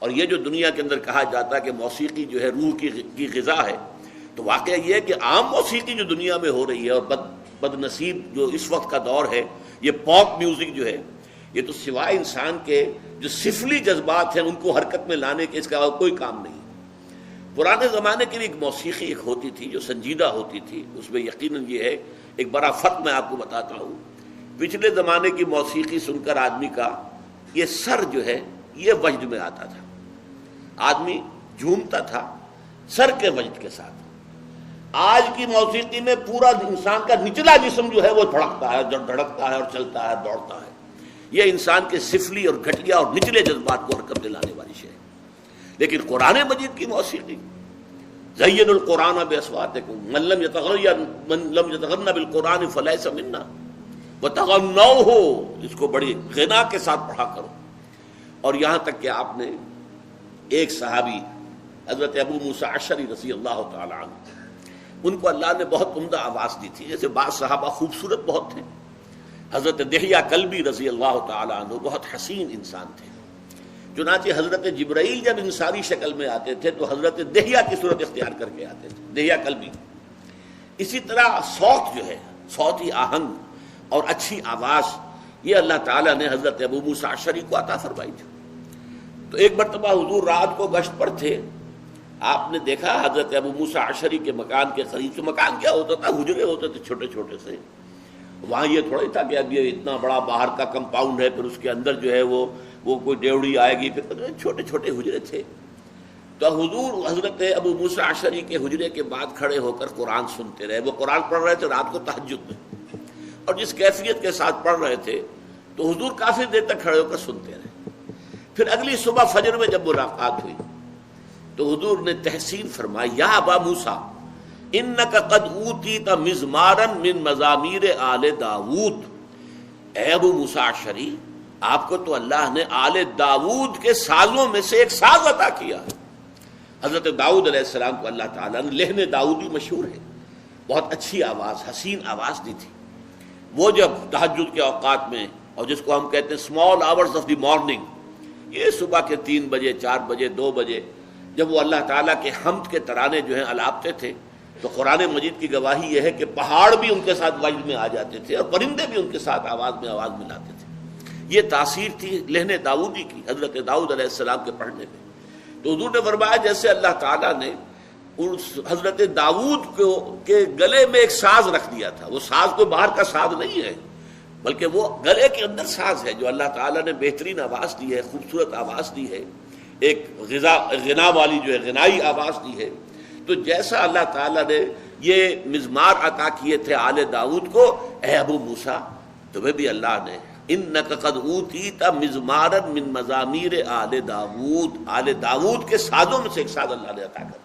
اور یہ جو دنیا کے اندر کہا جاتا ہے کہ موسیقی جو ہے روح کی غذا ہے، تو واقعہ یہ ہے کہ عام موسیقی جو دنیا میں ہو رہی ہے اور بد نصیب جو اس وقت کا دور ہے، یہ پاپ میوزک جو ہے، یہ تو سوائے انسان کے جو سفلی جذبات ہیں ان کو حرکت میں لانے کے اس کا کوئی کام نہیں۔ پرانے زمانے کی ایک موسیقی ایک ہوتی تھی جو سنجیدہ ہوتی تھی، اس میں یقیناً یہ ہے ایک بڑا فرق میں آپ کو بتاتا ہوں۔ پچھلے زمانے کی موسیقی سن کر آدمی کا یہ سر جو ہے یہ وجد میں آتا تھا، آدمی جھومتا تھا سر کے وجد کے ساتھ۔ آج کی موسیقی میں پورا انسان کا نچلا جسم جو ہے وہ دھڑکتا ہے، دھڑکتا ہے اور چلتا ہے، دوڑتا ہے۔ یہ انسان کے سفلی اور گھٹیا اور نچلے جذبات کو حرکت دلانے والی شے ہے۔ لیکن قرآن مجید کی موسیقی، زین القرآن باصواتکم من لم یتغن بالقرآن فلیس منا وتغنوہ، اس کو بڑی غنا کے ساتھ پڑھا کرو۔ اور یہاں تک کہ آپ نے ایک صحابی حضرت ابو موسیٰ اشعری رضی اللہ تعالی عنہ، ان کو اللہ نے بہت عمدہ آواز دی تھی، جیسے بعض صحابہ خوبصورت بہت تھے۔ حضرت دحیہ کلبی رضی اللہ تعالی عنہ بہت حسین انسان تھے، چنانچہ حضرت جبرائیل جب انسانی شکل میں آتے تھے تو حضرت دحیہ کی صورت اختیار کر کے آتے تھے، دحیہ کلبی۔ اسی طرح صوت جو ہے، صوتی آہنگ اور اچھی آواز، یہ اللہ تعالیٰ نے حضرت ابو موسیٰ اشعری کو عطا فرمائی تھی۔ تو ایک مرتبہ حضور رات کو گشت پر تھے، آپ نے دیکھا حضرت ابو موسیٰ اشعری کے مکان کے قریب، تو مکان کیا ہوتا تھا، حجرے ہوتے تھے چھوٹے چھوٹے سے۔ وہاں یہ تھوڑا ہی تھا کہ اب یہ اتنا بڑا باہر کا کمپاؤنڈ ہے، پھر اس کے اندر جو ہے وہ کوئی ڈیوڑی آئے گی، پھر چھوٹے چھوٹے حجرے تھے۔ تو حضور حضرت ابو موسیٰ اشعری کے حجرے کے بعد کھڑے ہو کر قرآن سنتے رہے۔ وہ قرآن پڑھ رہے تھے رات کو تہجد میں، اور جس کیفیت کے ساتھ پڑھ رہے تھے تو حضور کافی دیر تک کھڑے ہو کر سنتے رہے۔ پھر اگلی صبح فجر میں جب ملاقات ہوئی تو حضور نے تحسین فرمائی، یا ابا موسیٰ انک قد اوتیت مزمارا من مزامیر آل داود، اے ابو موسیٰ اشعری، آپ کو تو اللہ نے آل داود کے سازوں میں سے ایک ساز عطا کیا۔ حضرت داؤد علیہ السلام کو اللہ تعالیٰ نے لحن داؤدی مشہور ہے، بہت اچھی آواز، حسین آواز دی تھی۔ وہ جب تہجد کے اوقات میں، اور جس کو ہم کہتے ہیں small hours of the morning, یہ صبح کے 3 بجے 4 بجے 2 بجے جب وہ اللہ تعالیٰ کے حمد کے ترانے جو ہیں الاپتے تھے، تو قرآن مجید کی گواہی یہ ہے کہ پہاڑ بھی ان کے ساتھ وجد میں آ جاتے تھے اور پرندے بھی ان کے ساتھ آواز میں آواز ملاتے تھے۔ یہ تاثیر تھی لہن داؤدی کی حضرت داؤد علیہ السلام کے پڑھنے میں۔ تو حضور نے فرمایا جیسے اللہ تعالیٰ نے حضرت داؤد کے گلے میں ایک ساز رکھ دیا تھا، وہ ساز کوئی باہر کا ساز نہیں ہے بلکہ وہ گلے کے اندر ساز ہے جو اللہ تعالیٰ نے بہترین آواز دی ہے، خوبصورت آواز دی ہے، ایک غنا والی جو ہے غنائی آواز دی ہے۔ تو جیسا اللہ تعالیٰ نے یہ مزمار عطا کیے تھے آل داؤد کو، اے ابو موسیٰ تمہیں بھی اللہ نے انک قد اوتیت مزمارا من مزامیر آل داؤد، آل داؤد کے سازوں میں سے ایک ساز اللہ نے عطا کر